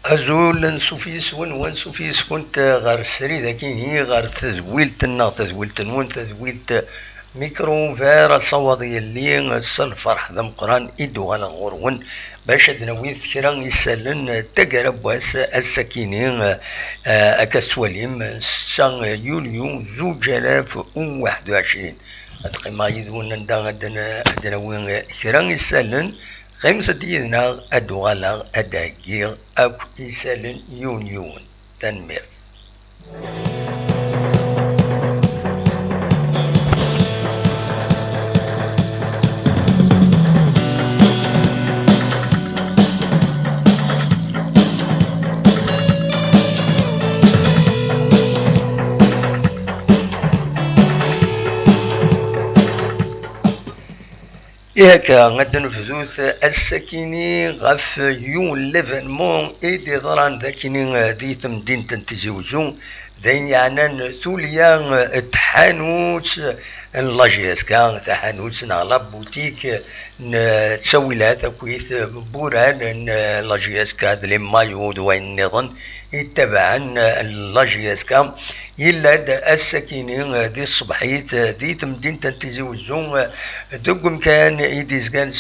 أزول نسوفيسون ونسوفيسون غار السري ذاكيني غار تذويلت النا تذويلت نون تذويلت ميكرو فير صوضي اللي الفرح ذا مقران إدو على غورون باش دنويث كرا يسالن تقرب واس السكينين أكسواليم سان يوليو 2021 أتقيما يدون دنوين كرا يسالن خمسة دينا أدوالا أداقير أو إسالن يونيون تنمير هكا غادا نفذوث السكيني غف يون ليفينمون ايدي ضران ذاكيني ذي تمدين تنتزيوزون ذين يعني ثوليا تحانوت لاجيسكا تحانوت نغلب بوتيك تسوي لها تكويث بوران لاجيسكا ذلي مايو دوين نظن يتبعن لاجيسكا إلا السكينين ذي الصبحيت ذي تمدين تنتزيوزون دوكم كان يديزكان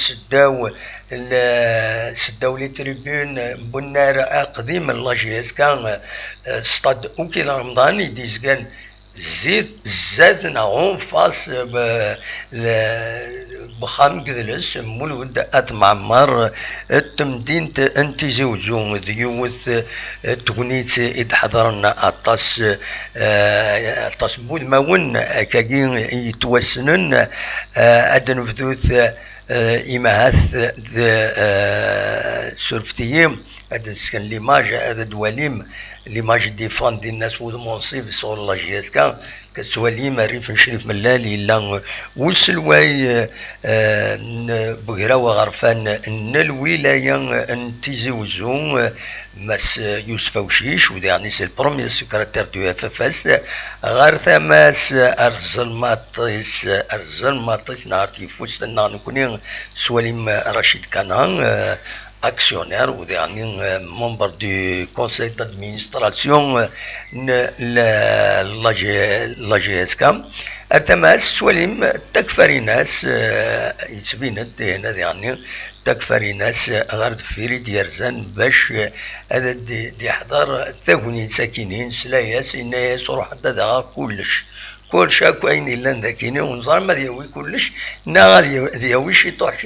سداو لي تريبون بنار قديم لاجيس كان ستاد اوكي رمضان يديزكان زاد نعوم فاس بخام كذلس مولود اتمعمر التمدين انتزي وزون ذيوث تغنيت يتحضرنا اطاس بود ماون كاين يتوسنن ادن فذوث إماهاث سورفتيم هذا سكن ليماج هذا دواليم ليماج ديفان دي الناس ود منصيف صور لا جيسكا كسواليم ريف نشريف ملالي لا وسلواي بغرا وغرفان الولايه انتيزي وزون مس يوسف وشيش ودي يعني سي البروميير سكرتير دو اف اف اس غير ثماس ارزل ماطيس نهار تيفوس نكوني سواليم رشيد كانان actionnaire ou dernier membre du conseil d'administration la GSK التماس سواليم تكفري ناس يتبينت هنا يعني تكفري ناس غرد فيري ديرزان باش هذا دي حضر ثاوني ساكنين سلاياس إناس روح هذا كلش كل شاكو أين إلا ذاكيني ونظام ما دياوي كلش نا دياوي شيطوح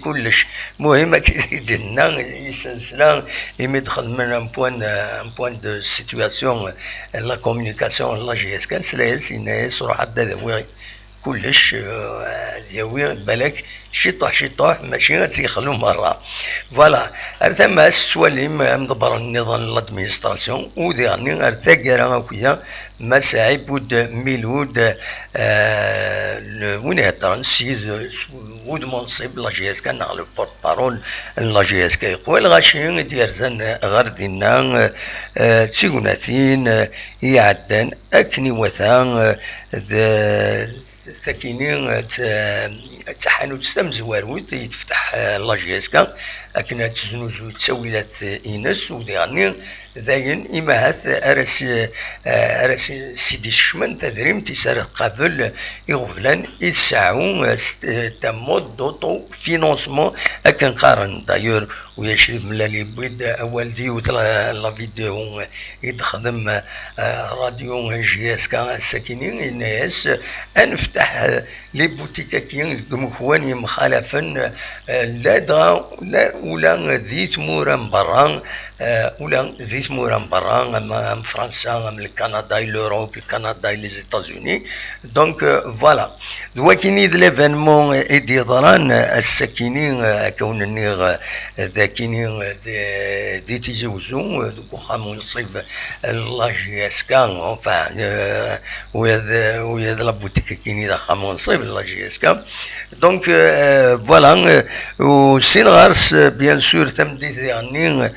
كلش مهمة كيدنا يسلسلان يمدخل من ان بوان دو سيتواسيون لا كومونيكاسيون لا جي اس كان سلايس إناس روح هذا كلش دياوي بالك شيطوح ماشي غتيخلو مرة فوالا ارتما السواليم مدبر النظام لادمينستراسيون وديرني ارتاكرا هكايا مساعي بود ميلود وين هضر السيد ود منصب لا جي اس كان لو بورت بارول لا جي اس كي يقول غاشي دير زن غير دينا تيغوناتين يعدن اكني وثان ساكنين تحانوت تمزوارود يتفتح لا جي اس كا اكنا تزنوزو تسويلات انس وديرني ذاين إماهات أرس سيدي الشمن تدريم تسار قبل يغفلان يسعون تمود دوتو فينونسمون أكن قارن دايور ويشرف من اللي بيد أول ديوت لا فيديو يتخدم راديو جي اس كا الساكنين الناس أنفتح لي بوتيكاكين دمخواني مخالفا لا دا لا ولا ذي تمورا برا ولا ذي تمورا برا ام فرنسا ام كندا لوروب كندا لي زيتازوني دونك فوالا دواكيني د ليفينمون ايدي ضران الساكنين كون النيغ ذاكينين دي تيزوزون دوكو خامون صيف لا جي اس كان فان ويا لا بوتيك كيني دا خامون صيف لا جي اس كان دونك فوالا وسين غارس بيان سور تمديت يعني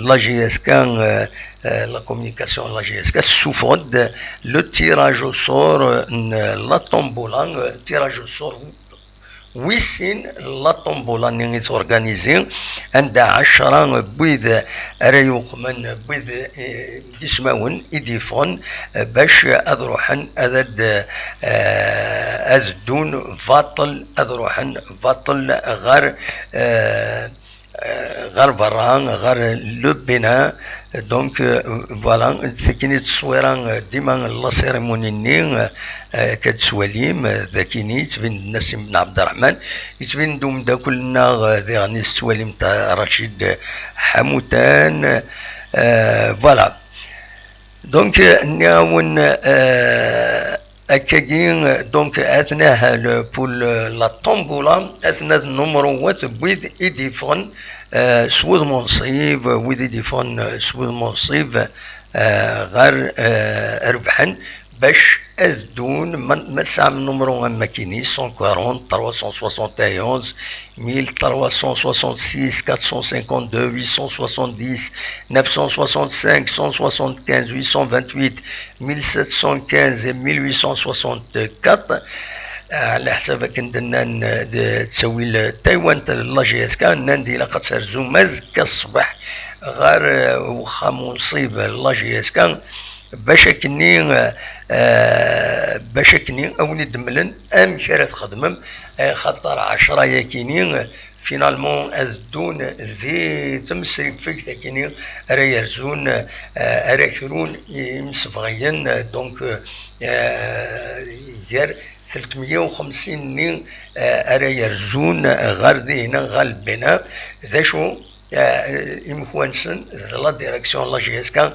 la GSK, la communication la GSK souffre de le tirage au sort, la tombola, tirage au sort ويسين لا طومبولا ني تورغانيزي عندها 10 بيض ريوق من بيض يسمون يديفون باش اذروحن اذد ازدون فاطل اذروحن فاطل غير غير فران غير لو بناء دونك فوالا سكيني تصويران ديما لا سيريموني ني كتسواليم ذاكيني تبين الناس بن عبد الرحمن يتبين دوم دا كلنا ذي غني السواليم تاع رشيد حموتان فوالا دونك نياون أكاين دونك أثناء بول لا طومبولا أثناء النمروات بويد إيديفون سوود منصيب ويد إيديفون سوود منصيب غير ربحن باش أذدون من سام نمرو ماكيني 140 371 1366 452 870 965 175 828 1715 1864 على حسابك ندنا تسوي تايوان لا جي اس كان نندي لقد سرزو مزك الصبح غير وخا منصيب لا جي اس كان باش كني او ندملن ام كرا تخدمم خاطر 10 ياكينين فينالمون ازدون ذي تمسري فيك تاكيني راه يرزون راكرون مسفغيين دونك ير 350 نين راه يرزون غاردي هنا غالبنا ذا شو إمكوانسن لا ديريكسيون لا جي اس كان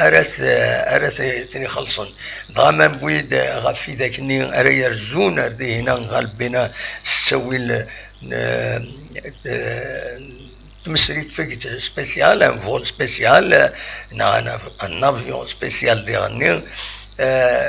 أرث تني خلصن ضامن بويد غفي ذاكني أرا يرزون أردي هنا غالبنا تسوي تمسريت فيك سبيسيال ان فول سبيسيال ان افيون سبيسيال ديغني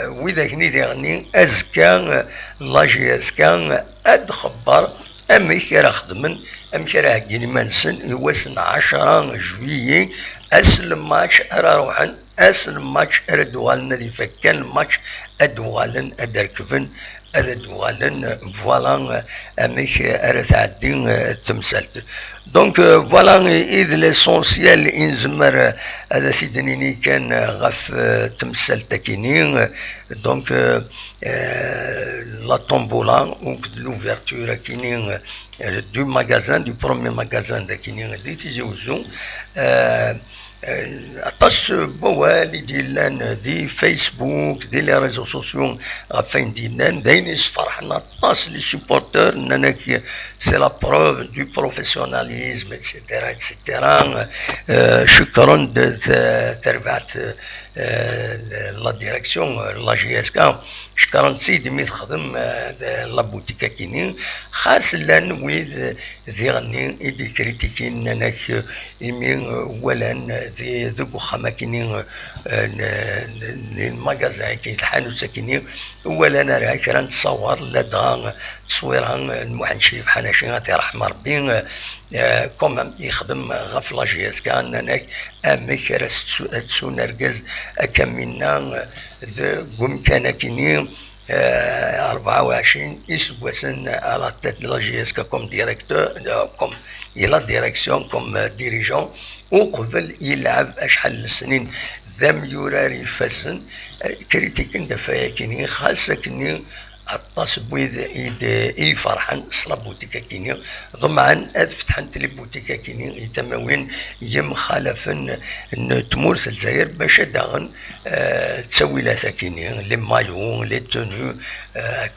وذاكني ديغني ازكان لا جي اس كان اد خبر امي كرا خدمن امي كرا هكيني منسن يوسن 10 جويي اسلم ماتش ارا روحن اسلم ماتش ارا دوالنا دي فكان الماتش ادوالن ادركفن ادوالن فوالا اميك ارا تعدين تمثلت دونك فوالا اذ ليسونسيال انزمر هذا سيدنيني كان غف تمثل تاكينين دونك لا طومبولا دونك لوفيرتور كاينين دو ماغازان دو بروميير ماغازان دا كاينين دي تيزوزو عطاش بوالي ديالنا دي فيسبوك دي لي ريزو سوسيو غافين ديالنا داينيس فرحنا عطاش لي سوبورتور ناناك سي لا بروف دو بروفيسيوناليزم اتسيتيرا اتسيتيرا شكرا تربعت لا ديريكسيون لا جي اس كا شكرا سيدي مي تخدم لا بوتيكا كينين خاص لان ويد ذي غني ايدي كريتيكين ناناك يمين اولا ذي ذوك خما كينين الماغازان كاين الحانوت ساكنين اولا انا راه كرا نتصور لدغا تصويرها المحنشي بحال شي رحمه ربي كومام يخدم غف لا جي اس كان انك امك راس تسون ركز كمينا قم كان كيني 24 يسوسن على تيت لا جي اس كوم ديريكتور كوم يلا ديريكسيون كوم ديريجون وقبل يلعب اشحال السنين ذم يوراري فسن كريتيكن دفايا كيني خاصه كيني عطاس بويد اي فرحان صلا بوتيكا كيني ضمعا فتحن تلي بوتيكا كيني يتموين يم خالفن تمورث الجزائر باش داغن تسوي لها كيني لي مايون لي تونو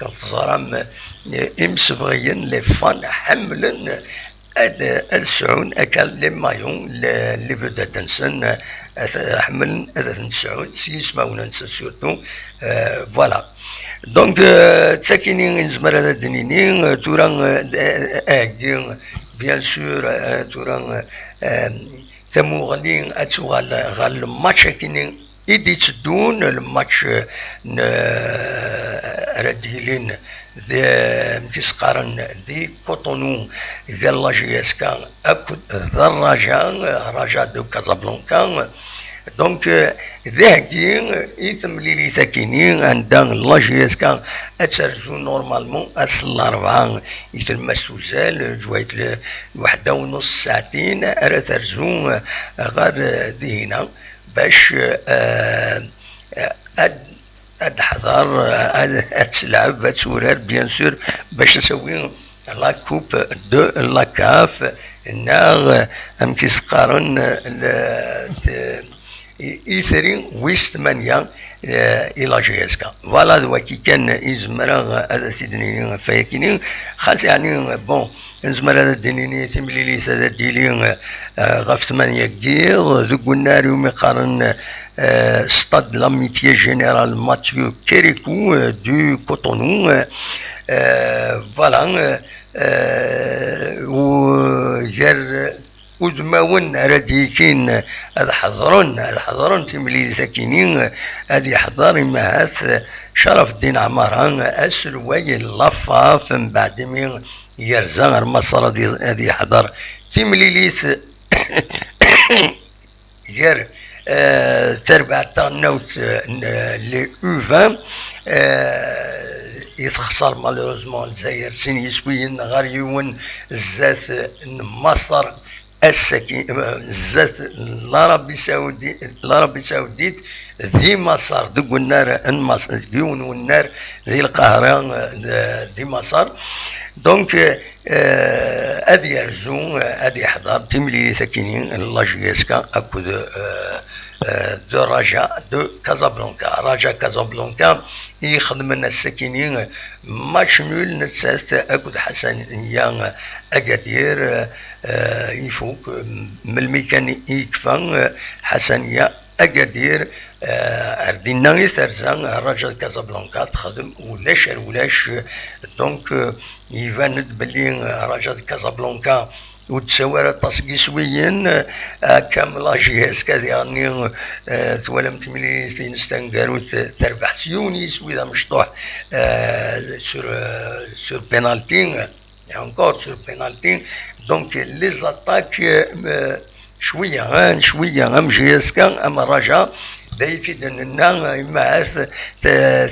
كنتزرم امسبغيين لي فان حملن السعون اكل لي مايون لي فودا تنسن حملن هذا تنسعون سيسماونا نسى سورتو فوالا دونك تساكينين نزمر هذا الدنينين توران بيان سور توران تموغلين اتوغال غال الماتش كينين ايدي تدون الماتش رديلين ذي متسقارن ذي كوتونو ذي لا جي اس كان اكد ذا الرجاء رجاء دو كازابلانكا دونك ذاكي يتملي ساكنين عندها لاجيس كان اترزو نورمالمون اصل 4 يتلمسوزال جويت وحده ونص ساعتين راه ترزو غير دينا باش تحضر تلعب تورر بيان سور باش تسوي لا كوب دو لا كاف ناغ ام كيسقارن إثرين ويست مانيا إلى جيسكا فوالا دواكي كان يزمرا هذا سيدني فايكيني خاص يعني بون نزمر هذا الدنيني تمليلي هذا ديلي غف 8 كيغ ذوك النار يوم يقارن ستاد لاميتيي جينيرال ماتيو كيريكو دو كوتونو فوالا وجر ودماون راديكين هذا حضرون تملي ساكنين هذه يحضر معاث شرف الدين عماران اسلواي اللفاف من بعد من يرزا غير مصر هذه يحضر تمليليث غير تربع نوت لي او 20 يتخسر مالوروزمون الجزائر سين يسوين غير يون زات مصر السكين زات العربي السعودية ذي مصر دوك النار مصر ديون والنار ذي القاهرة ذي مصر دونك هذه يرزو هذه يحضر تملي ساكنين لاجيسكا اكو دو رجاء دو كازابلانكا رجاء كازابلانكا يخدم لنا الساكنين ماتش نول نتسات اكو حسنية اكادير يفوق من الميكانيك يكفى حسنية اكادير اردينا يثرزان رجاء كازابلانكا تخدم ولاش دونك يبان بلي رجاء كازابلانكا وتسوى تصقي سويين كامل جهاز كذا يعني توالم تملي تنستنقر تربح سيوني سوي ذا مشطوح سور بينالتي encore sur penalty donc les attaques شويه جهاز ام رجاء دايفيد لنا معاث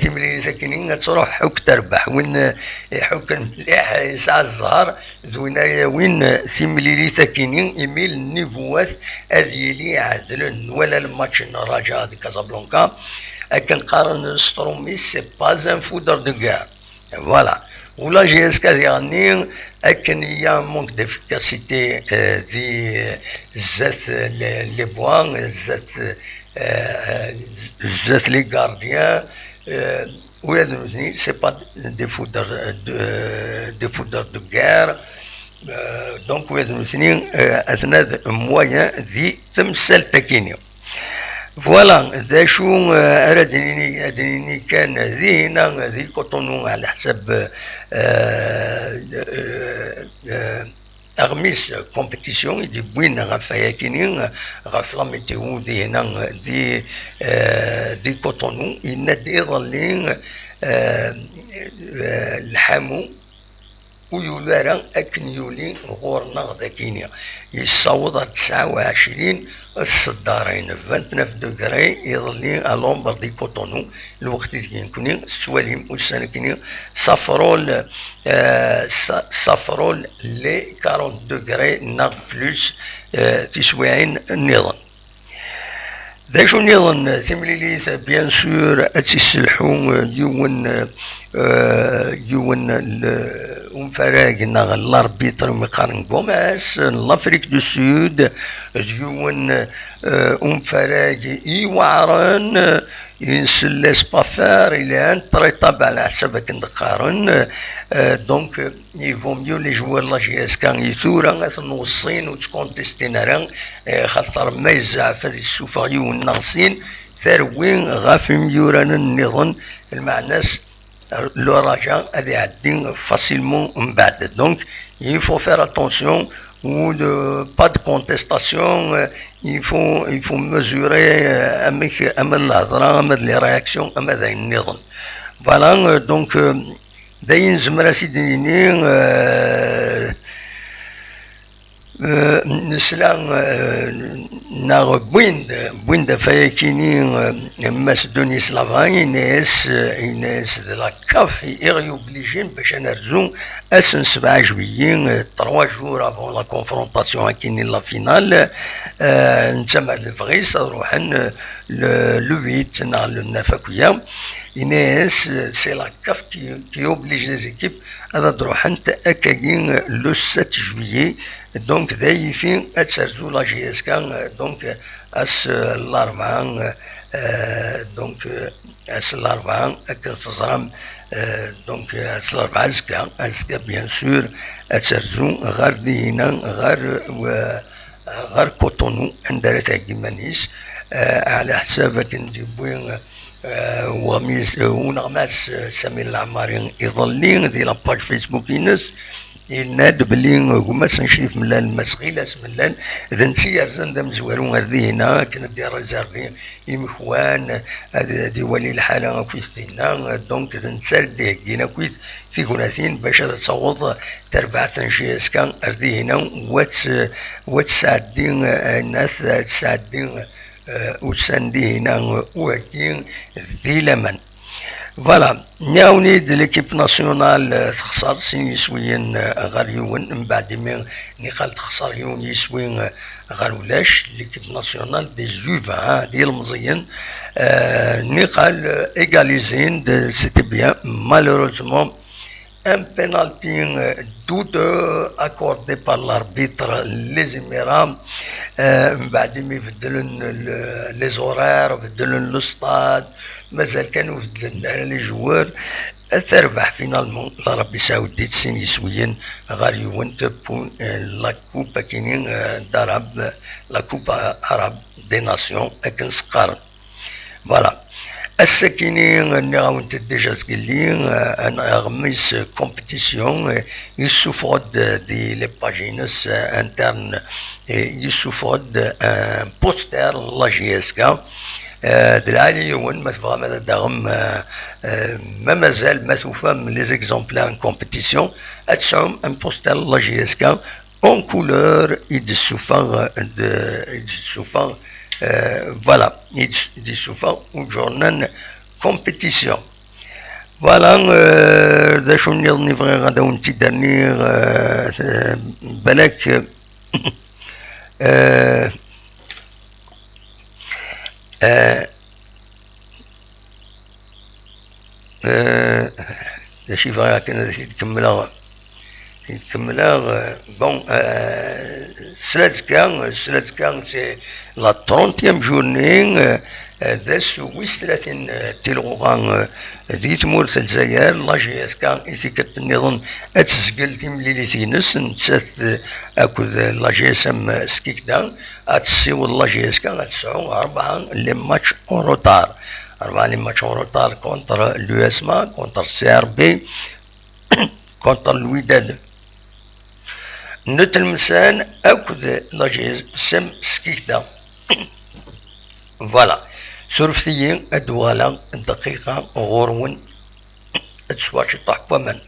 تملي ساكنين تروح حك تربح وين حك مليح يسعى الزهر ذوينا وين تملي ساكنين ايميل نيفوات ازيلي عدلن ولا الماتش الرجاء دي كازابلانكا كنقارن سترومي سي با ان فودر دو غار فوالا ولا جيسكا يعني اكن يا مونك ديفيكاسيتي دي زات لي بوان زات لي غارديان ويدني سي با دي فودر دو غار دونك ويدني اثناء مويان ذي تمثال تكينيو فوالا ذا شو أردني كان ذينا ذي كوتونو على حسب أغميس كومبيتيسيون يدي بوين غاف ياكينين غاف لا ميتيو دي هنا دي كوتونو ينادي يظلين الحامو ويولارا أكن يولي غورنا ذاكينيا يصوض 29 الصدارين 29 دوغري يظلي الومبر دي كوتونو الوقت اللي كنين سواليم والسنكينين صفرول لي 40 دوغري ناغ بلوس تسويعين النظام ذا شو نظن تمليليث بيان سور اتسلحو يون فراغ ناغ الاربيتر مقارن غوماس لافريك دو سود يون فراغ يوعرن ينسلس بافار الى ان تريطاب على حسابك نقارن دونك يفو ميو لي جوار لا جي اس كان يثورا نوصين وتكونتيستين راه خاطر ما يزعف هذه السوفاريو والناصين ثروين غاف ميوران النظام المعناس لو رجاء هذه عدين فاسيلمون من بعد دونك يفو فير اتونسيون ou pas de contestation, il faut mesurer les réactions à voilà donc d'ailleurs je me نسلا ناغ بويند فايكيني مسدوني سلافا إناس د لا كاف إغي أوبليجين باش نرزو أسن 7 جويي 3 جور افون لا كونفرونطاسيون هاكيني لا فينال نتسمى الفغيس روحن لو 8 نهار لو 9 أكويا إناس سي لا كاف كي أوبليج لي زيكيب هذا تروح انت اكاكين لو 7 جويي دونك دايفين اتسرزو لا جي اس كان دونك اس الاربعان دونك اس الاربعان اكا تزرم دونك اس الاربعة ازكا بيان سور اتسرزو غير دينا غير كوتونو اندرت اكيمانيس على حسابك ندي بوين وميز ونغماس سامي العماري يظلين دي لاباج فيسبوك ينس يناد بلي هما سنشريف ملال مسغيلاس ملال اذا نسير زندم زوارون هذه هنا كنا دي ريزيرفي يمخوان هذه ولي الحاله كويس دينا دونك اذا نسال دي كينا كويس في كوناثين باش تصوض تربع تنجي اسكان هذه هنا وتساعدين الناس تساعدين وساندي هنا وكين ذي لمن فوالا ناوني د ليكيب ناسيونال تخسر سين يسوين غير يون من بعد ما نقال تخسر يون يسوين غير ولاش ليكيب ناسيونال دي زوفا ديال المزيان نقال ايغاليزين سيتي بيان مالوروزمون un penalty douteux accordé par l'arbitre les Émirats بعد ما يبدلون لي زورير يبدلون لو ستاد مازال كانوا يبدلون لي جوار تربح فينالمون العربي السعودي تسين يسويين غير يونت بون لا كوبا كاينين داراب لا كوبا عرب دي ناسيون اكن سقارن فوالا الساكنين اللي غاونت ديجا سكلين انا غميس كومبيتيسيون يسوفرود دي لي باجينس انترن يسوفرود بوستر لا جي اس كا دلالي يون ما تبغى ماذا داغم ما مازال ما توفى من لي زيكزومبلار كومبيتيسيون اتسعم ان بوستر لا جي اس كا اون كولور يدسوفا voilà, il dit souvent au journal compétition. Voilà, ذا شو نبغي غدا ونتي دانير بالك شي فغا كنا تكملها bon, Sledkan, c'est la 30e journée داس ويستلاتين تيلوغان ذي تمور الجزائر لا جي اس كان إذا كنت نظن أتسجل تمليلي تينس نتسات أكد لا جي اس ام سكيكدا أتسيو لا جي اس كان أتسعو 4 لي ماتش أون روتار 4 لي ماتش أون روتار كونتر اليو اس ما كونتر سي ار بي كونتر الوداد نتلمسان أكد لا جي اس ام سكيكدا فوالا سورفتيين أدوالا دقيقة غورون أتسواش طحبا من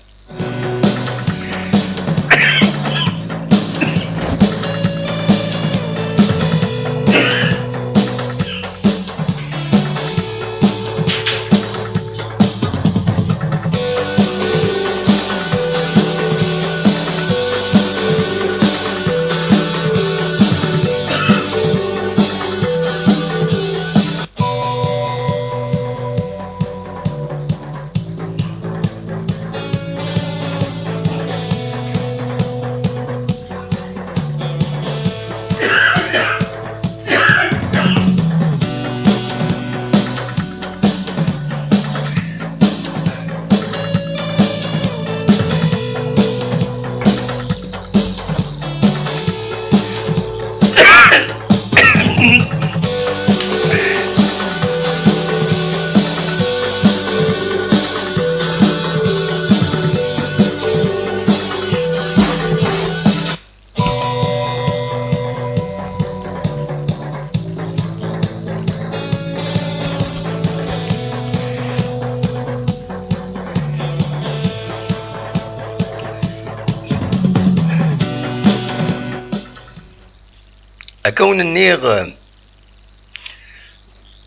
أكون النيغ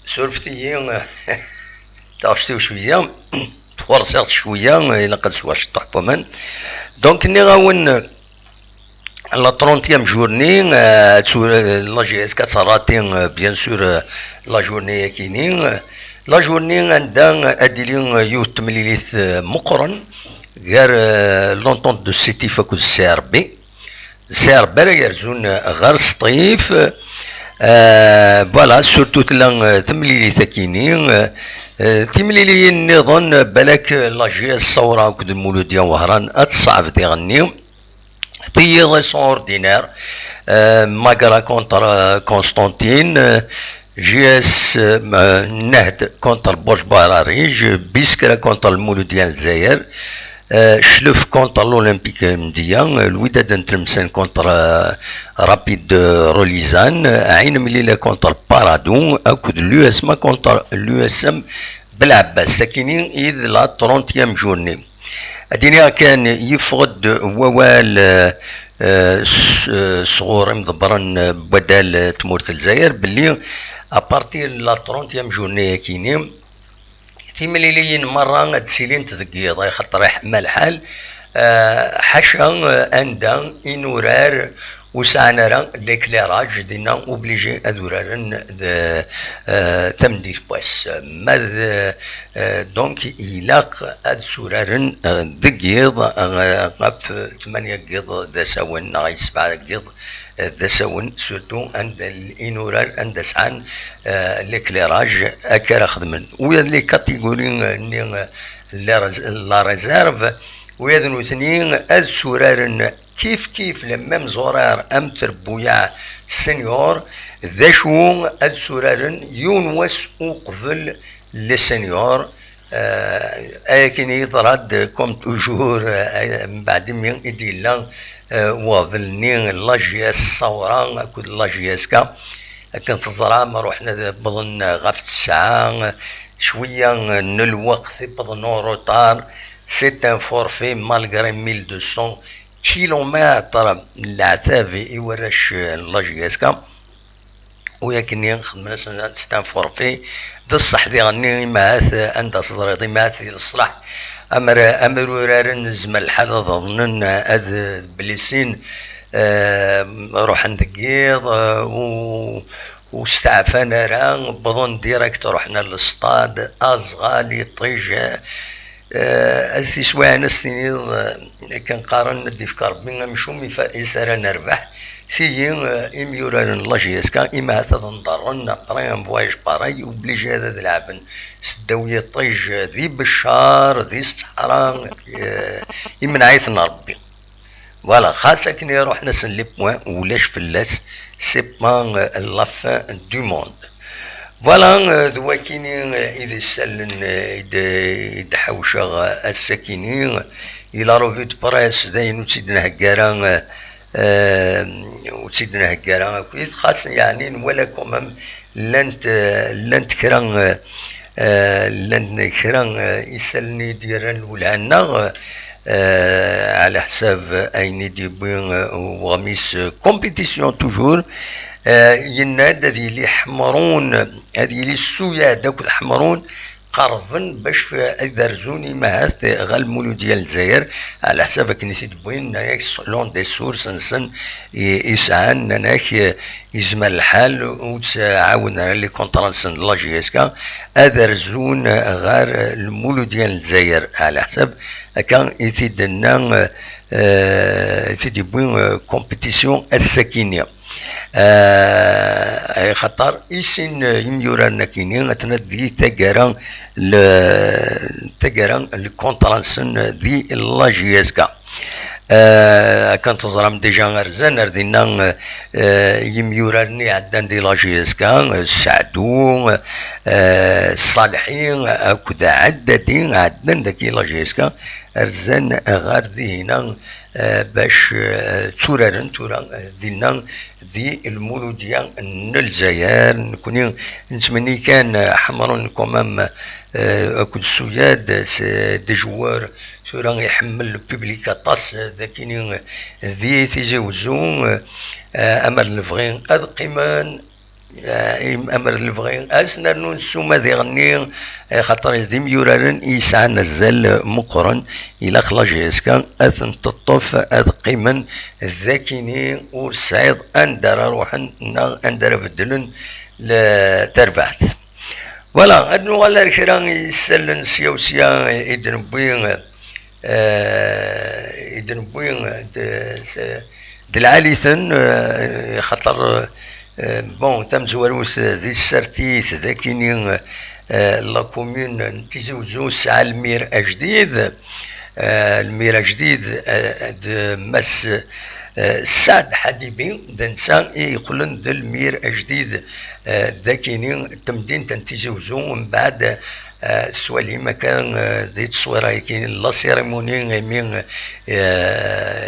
سولفتي تعشتو شوية تفرصت شوية إلا قد سواش تحبو من دونك ني غاون لا 30 جورني لا جي اس كتصراتين بيان سور لا جورني كينين لا جورني عندها اديلين يوت مليليث مقرن غير لونطونت دو سيتي فاكو السيربي السيربي يرزون غير سطيف فوالا سورتو تلا تمليليث كينين تمليلي النظام بالك لاجي الصورة كد المولودية وهران اتصعب تغني طيب سون اوردينير ماغرا كونتر كونستانتين جي اس نهد كونتر بوش باراريج بيسكرا كونتر المولودية الجزائر شلف كونتر الاولمبيك مديان الوداد نترمسان كونتر رابيد روليزان عين مليلة كونتر بارادون اكد اليو اس ما كونتر اليو اس ام بالعباس ساكنين اذ لا 30 جورني الدنيا كان يفقد ووال صغور مضبرا بدل تمورت الجزائر باللي ابارتير لا 30 جورني كينين تيمليليين مرة تسيلين تذكيض خاطر يحمى الحال حاشا اندا انورار وسعنا راه ليكليراج دينا اوبليجي ادورارن تمدير باس ماذ دونك يلاق اد سورارن دقيض غاف 8 قيض ذا ساون غاي 7 قيض ذا ساون سورتو عند الانورار عند سعان ليكليراج اكا خدمن ويا لي كاتيجوري لا ريزيرف ويا اثنين اد سورارن كيف لما مزورار امتر بويا سنيور ذا شو السورارن يونوس وقفل للسنيور لكن يطرد كوم توجور بعد من يديلا وظلني لاجياس الصوران كود لاجياس كا كان في الظلام روحنا بظن غاف الساعة شوية الوقت بظن روطار سيت ان فورفي مالغري 1200 كيلومتر العتافي يورش لاجياسكا وياكن خدمنا ستان فورفي ذا الصح ذي غني ماث عند صدري ماث الصلاح امر ورارن زمل الحال ظنن اذ بليسين روح عند قيض واستعفانا راه بظن ديريكت رحنا للصطاد ازغالي طيجه أزي سواء نستنيض كان قارن ندي في كاربين مشومي فإسارة نربح سيين إميوران لاجيسكا إما تنضرن قريم فوايج باراي وبليجي هذا ذلعبن سداوية طيج ذي بشار ذي الصحراء إمن عيثنا ربي فوالا خاصة كني يروح نسلب ولاش فلاس سي بان لاف دو موند فوالا دواكيني إذا سالن إذا حوشا الساكنين إلى روفيت براس داين وتسيدنا هكارا وتسيدنا هكارا خاصة يعني ولا كومام لانت كران لان كران يسالني ديران ولعنا على حساب أين ديبين وغميس كومبيتيسيون توجور يناد هذه اللي حمرون هذه اللي السويا داك الحمرون قرفن باش يدرزوني مهات غالمولو ديال الجزائر على حساب كنيسة بوين نايك لون دي سورس نسن يسعان ناك يزمل الحال وتعاون على لي كونطرانسن لاجيسكا ادرزون غير المولو ديال الجزائر على حساب كان يتدنا يتدي بوين كومبيتيسيون الساكينيه خطر إيشين يميوران كينين غتندي تاكاران الكونترانسن ذي لاجياسكا كانت تظلم ديجا غرزان ردينا يميوراني عدان دي لاجياسكا السعدو الصالحين كدا عدادين عدان داكي لاجياسكا ارزان غار ذهنا باش تورارن تورا دينا ذي المولودية الجزائر نكوني نتمني كان حمرون كمام اكل السياد دي جوار تورا يحمل الببليك طاس ذاكيني ذي تيجاوزو امر الفغين اذ قيمان امر الفغين اسنا نسو ما ذي غني خاطر ذي يورارن يسعى نزل مقرن الى خلاص هسكا اثن تطف اذ قيمن ذاكيني ورسعيد اندر روحن اندر بدلن لتربعت ولا ادنو غالا الكرا يسلن سيوسيا يدنبوين دلعاليثن خاطر بون تم زواروس ذي السرتيث ذاكيني لا كومون تيزوزو ساعة المير أجديد المير أجديد مس سعد حديبي دنسان يقولن ذا المير أجديد ذاكيني تمدين تنتيزوزو من بعد سوالي مكان ذي تصويره كاين لا سيريموني من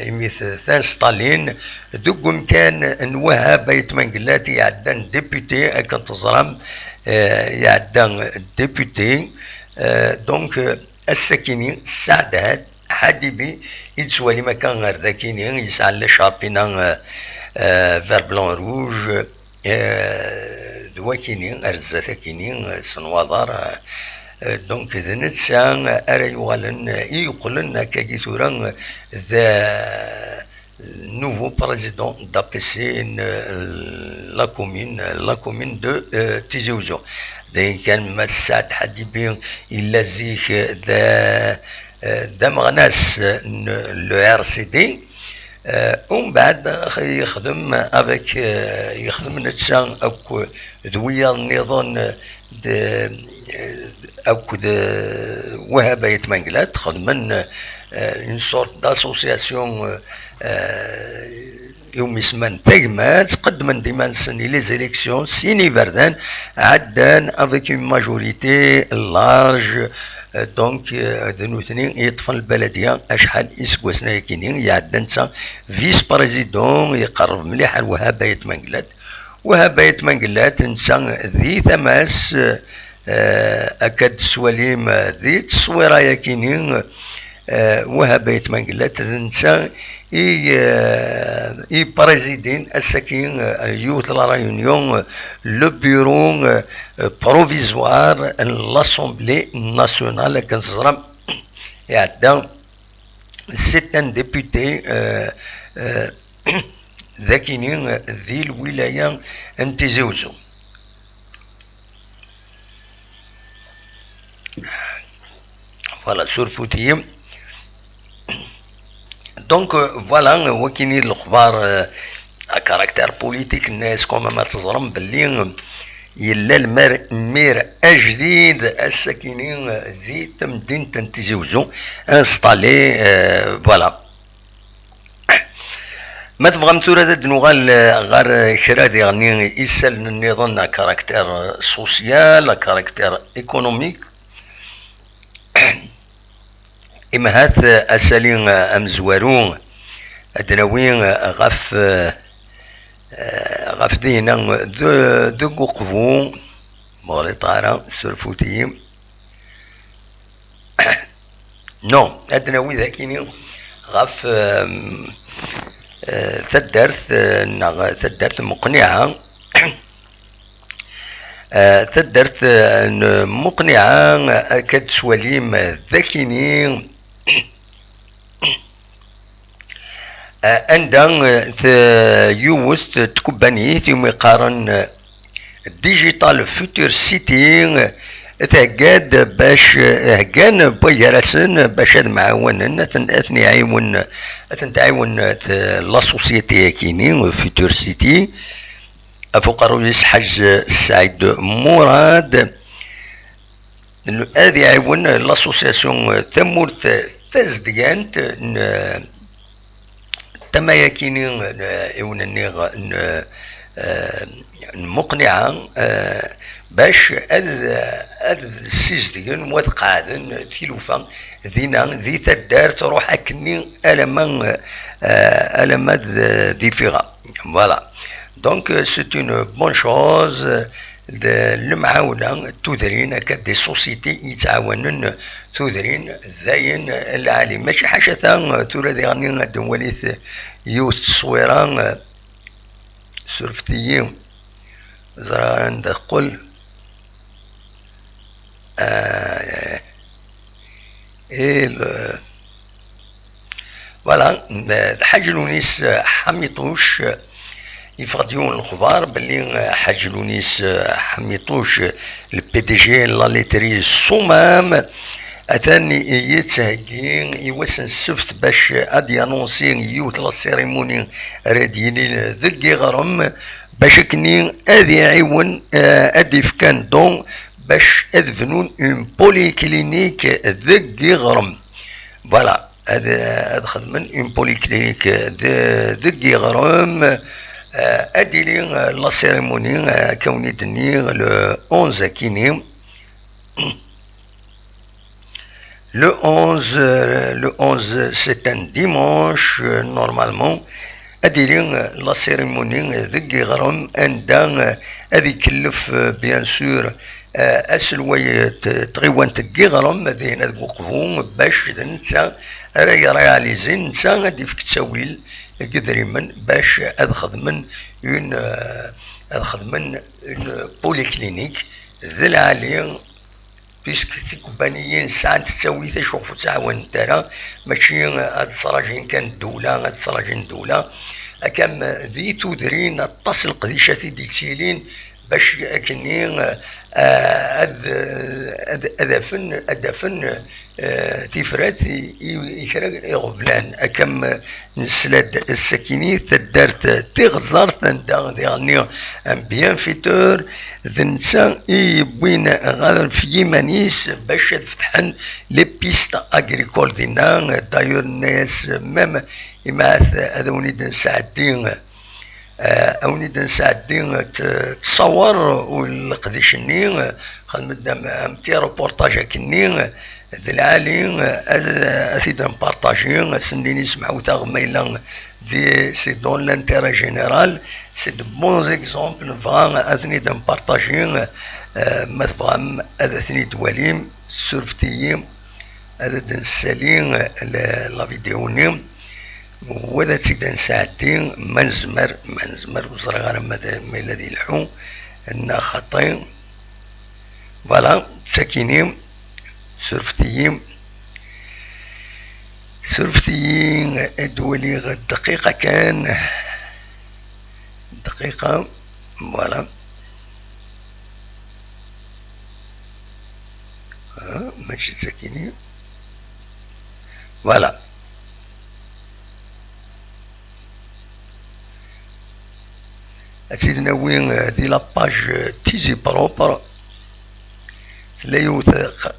يميث ثان ستالين دوك كان نوها بيت منقلات يعدان ديبوتي كان تزرم يعدان ديبوتي دونك السكيني سعدات حديبي يتسوالي مكان غير ذاكيني يسعى شاربينا فير بلون روج دواكيني ارزاتا كيني سنواضر دونك ذا نتسا ارى يغالن يقولن كاكيثورا ذا نوفو بريزيدون دابيسي لا كومين دو تيزي ذا كان مسات حديبي الا زيك ذا مغناس لو ار سي دي ومن بعد يخدم افيك يخدم نتسا اكو ذويا النظام أو وهابة يتمنقلات خدمن une sorte d'association يوم يسمن تجمات قدمن ديما نسني لي زيليكسيون سيني فردان عدان افيك اون ماجوريتي لارج دونك دنوتني يطفن البلديه اشحال يسكوسنا كاينين يعدن تا فيس بريزيدون يقرب مليح الوهابه يتمنقلات وهابه يتمنقلات نسا ذي ثماس اكاد سواليم ذي تصويره يكينين وهابه يتمنقلات نسا اي بريزيدين الساكين يوث لا ريونيون لو بيرو بروفيزوار لاسومبلي ناسيونال كنزرم يعدى 6 ديبوتي ذاكينين ذي الولايه انتزوزو فوالا سورفوتيم دونك فوالا وكاينين الاخبار كاركتير بوليتيك الناس كوما ما تزرم باللي يلا المير اجديد الساكنين ذي تمدين تنتزوزو انستالي فوالا ما تبغى مثورة ذا دنوغال غير شرادي غني يسال النظام كاركتير سوسيال كاركتير ايكونوميك إما هاث أسالين أمزوارون أدناوين غف دينا ذو قفو مغلي طارا سرفوتيم نو أدناوي ذاكيني غف ثدرت مقنعة ثدرت مقنعة كتسواليم ذاكيني عندن يوث تكباني ثم يقارن ديجيتال فيوتشر سيتي تهقاد باش هكان بويراسن باش هاد معاون اثني عاون تعاون لا سوسيتي كيني فيوتشر سيتي فوق رئيس حج السعيد مراد هذه عاون لاسوسياسيون ثمورث تزديانت تما يكيني يونني مقنعة باش هاد السيزدين واد قاعدن تيلوفا ذينا ذي تدار تروح اكني المات ديفيغا فوالا. دونك سي اون بون شوز المعاونة تودرين هكا دي سوسيتي يتعاونن تودرين ذاين العالم ماشي حاجة تورا دي غني دوليث يوث تصويران سرفتيين زرا عند قل فوالا حاج لونيس حميطوش يفقدون الخبار باللي حاج لونيس حميطوش البي دي جي لا ليتري صمام اثاني يتهجين يوسن السفت باش ادي انونسين يوت لا سيريموني راديني ذكي غرم باش كني ادي عيون ادي فكان دون باش ادفنون اون بولي كلينيك ذكي غرم فوالا هذا خدمن اون بولي كلينيك ذكي غرم ادي لي لا سيريموني كوني دني لو 11 كيني le 11 c'est un dimanche normalement اديرين لا سيريموني ذكي غرم عندها هذي كلف بيان سور اسلوي تغيوان تكي غرم هذه وقفوا باش نتا راهي رياليزي نتا غادي فيك تساويل قدري من باش ادخل من بولي كلينيك ذي العالي بيسك في كومبانيين ساعات تساوي تشوفوا تعاون ترى ماشي هاد الصراجين كانت دولة هاد الصراجين دولة كم ذي تودرين اتصل قديشة ديتيلين باش كني ادفن تيفرات يشرق يغبلان كم نسلاد السكيني تدارت تغزر تندا ديغني ان بيان فيتور ذنسا يبوين غادر في يمانيس باش تفتحن لي بيست اغريكول دينا دايور الناس مام يماث هذا ونيد نساعدين اونيد نساعدين تصور والقديشني خدمت امتي روبورتاج كني ذي العالي اثيد نبارطاجي سنديني سمعوا تاغميلا دي سي دون لانتيري جينيرال سي دو بون زيكزومبل فغا اثني نبارطاجي مثلا هذا ثني دواليم سورفتيي هذا نسالين لا فيديوني وذا تيدان ساعتين منزمر وزرا غير ما الذي يلحو ان خطين فوالا ساكنين سرفتيين دولي غد دقيقة كان دقيقة فوالا ماشي ساكنين فوالا سيدنا وين دي لاباج تيزي بروبر تلايوث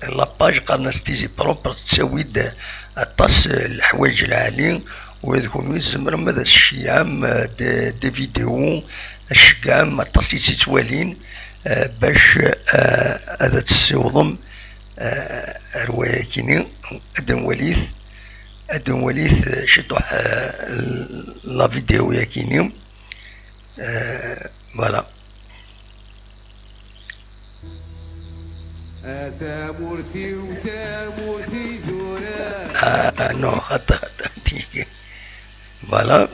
لاباج قرناس تيزي بروبر تساويد الطاس الحوايج العالي ويذكرون يزمر ماذا الشيعام دي فيديو الشقام الطاس تيتوالين باش هذا تسيوضم رواية كيني ادن وليث شطح لا فيديو يا كيني فوالا ثامورتي وثامورتي جورا نو خطا تيجي فوالا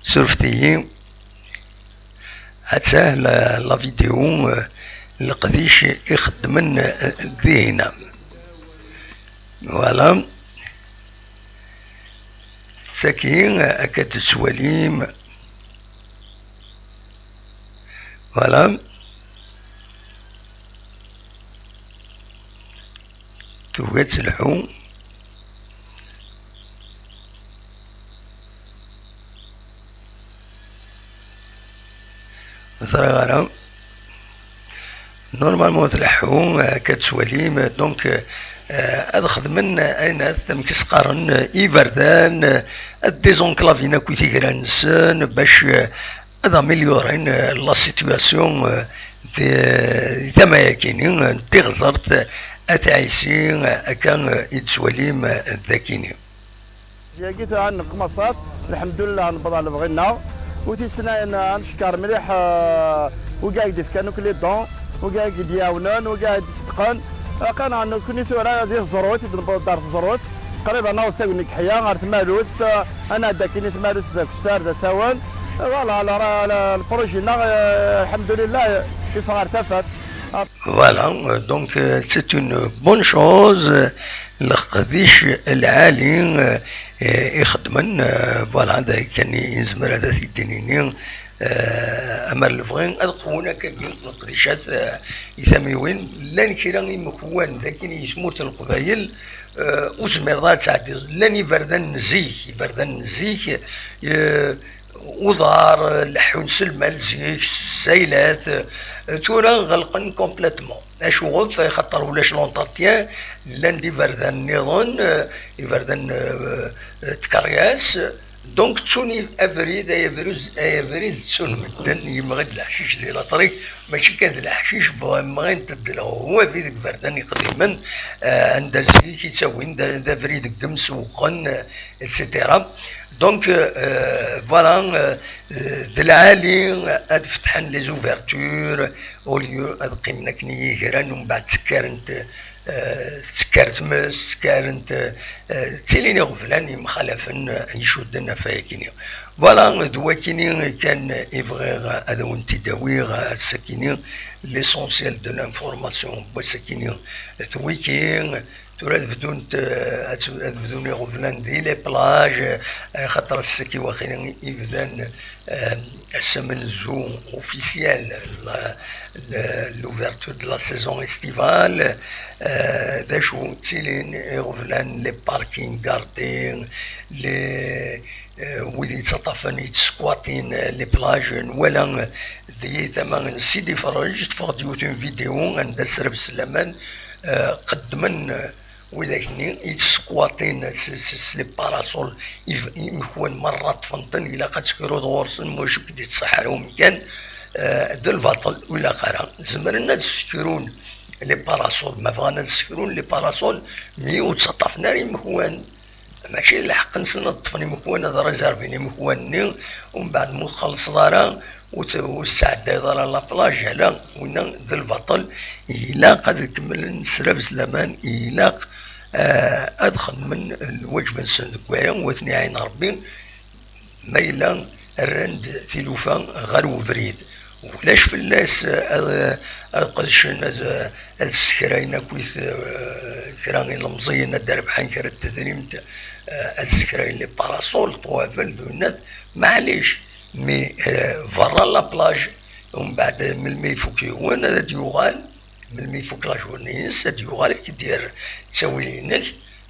سرفتي هاتساه لا فيديو القديش يخدمن ذهنا فوالا ساكين أكاد سواليم فوالا توقات سلحو مثلا غانا نورمالمون تلحو كتسواليم دونك هذا خدمن اين ثم كيسقارن ايفردان ديزونكلافينا كويتي كرانسن باش هذا مليورين لا سيتواسيون ثما يكيني تغزرت اتعيسين كان يتسواليم ذاكيني جيت عن قمصات الحمد لله نبض على بغينا وتيسنا نشكر مليح وقاعد كانوا كل دون وقاعد ياونان وقاعد يصدقان كان عندنا كوني ثورة ديال الزروت نبض دار الزروت قريبا انا وساوي نكحيا غير تمالوس انا داكيني تمالوس ذاك السار ذا ساوان فوالا البروجينا الحمد لله كيف ارتفعت. Voilà, donc c'est une bonne chose. القديش العالي يخدمن فوالا هذا كان يزمر هذا في الدينين امر الفغين القونا كاين القديشات يسميوين لان كيراني مكون ذاك يسموت القبايل وزميرات ساعات لان يبردن زيك وضار لحون سلمال زيك السيلات تورا غلقن كومبليتمون اشوف خاطر ولاش لونطارتيان لاندي فردان نيضون يفردن تكرياس دونك تسوني افريد افريد تسون مدن يمغد الحشيش ديال الطريق ماشي كان الحشيش بغا تدلو هو في ذيك فردان قديما عند زيك يساوي عند فريد قمس وقن اتسيتيرا دونك فوالا العالي اد فتحن لي زوفرتور او ليو اد قيمنا كني كران ومن بعد سكرت مس سكرت تيليني غفلاني مخالفن يشدنا فايكيني فوالا دواكيني كان يبغي هذا وانت داوي السكيني ليسونسيال دو لانفورماسيون بسكيني تويكين تراد بدون غفلان دي لي بلاج خاطر السكي واخيرا يبدان السمن زو اوفيسيال لوفرتور دو لا سيزون استيفال داشو تيلين غفلان لي باركينغ غاردين لي ويدي تطفن يتسكواتين لي بلاج ولا ذي ثمن سيدي فرج تفرج يوتيوب فيديو عند السرب السلامان قدمن ولكن يتسكواتين لي باراسول يمكون مرات فنطن الى قد تكرو دورسن موش بديت تصحرهم كان دل البطل ولا قرا زمرنا تسكرون لي باراسول ما بغانا نسكرون لي باراسول 119 نار يمكون ماشي الحق نصنطفني مكون هذا ريزيرفيني مكونني ومن بعد مو خلص دارا والسعد دار لا بلاج على وين ذا البطل الى قد كمل نسرب سلامان الى ادخل من الوجبه الصندوقيه وثني عين ربي ميلا الرند تلوفا غير وفريد ولاش فلاس قدشن السكراين كويس كراني المزينه دار بحال كرا التدريم السكراين لي باراسول طوافل دونات معليش مي فرا لا بلاج ومن بعد من الميفوك يوان هذا ديوغال من الميفوك لا جورنيس هذا ديوغال كيدير تساوي لينك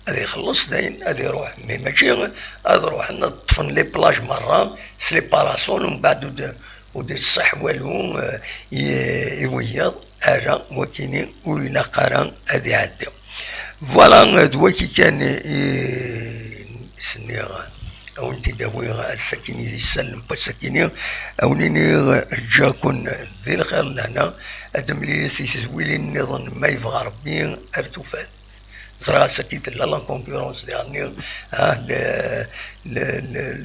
هذا يخلص داين هذا يروح مي ماشي هذا يروح نطفن لي بلاج مرة سلي باراسول ومن بعد ودير الصح والو يويض أرا وكيني ويلا قرا هذه عدة فوالا دواكي كان سني او انت داوي السكيني ذي السلم بالسكيني او نيني جاكون ذي الخير لهنا ادم لي سيسويلي النظام ما يبغى ربي ارتفات زرا سكيت لا كونكورونس ديالني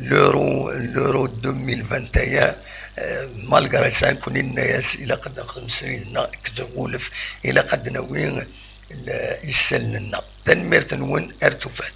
لورو 2021 مالغري سان كوني الناس الى قد نخدم سريدنا كتغولف الى قد نوين يسلنا تنمير تنون ارتفات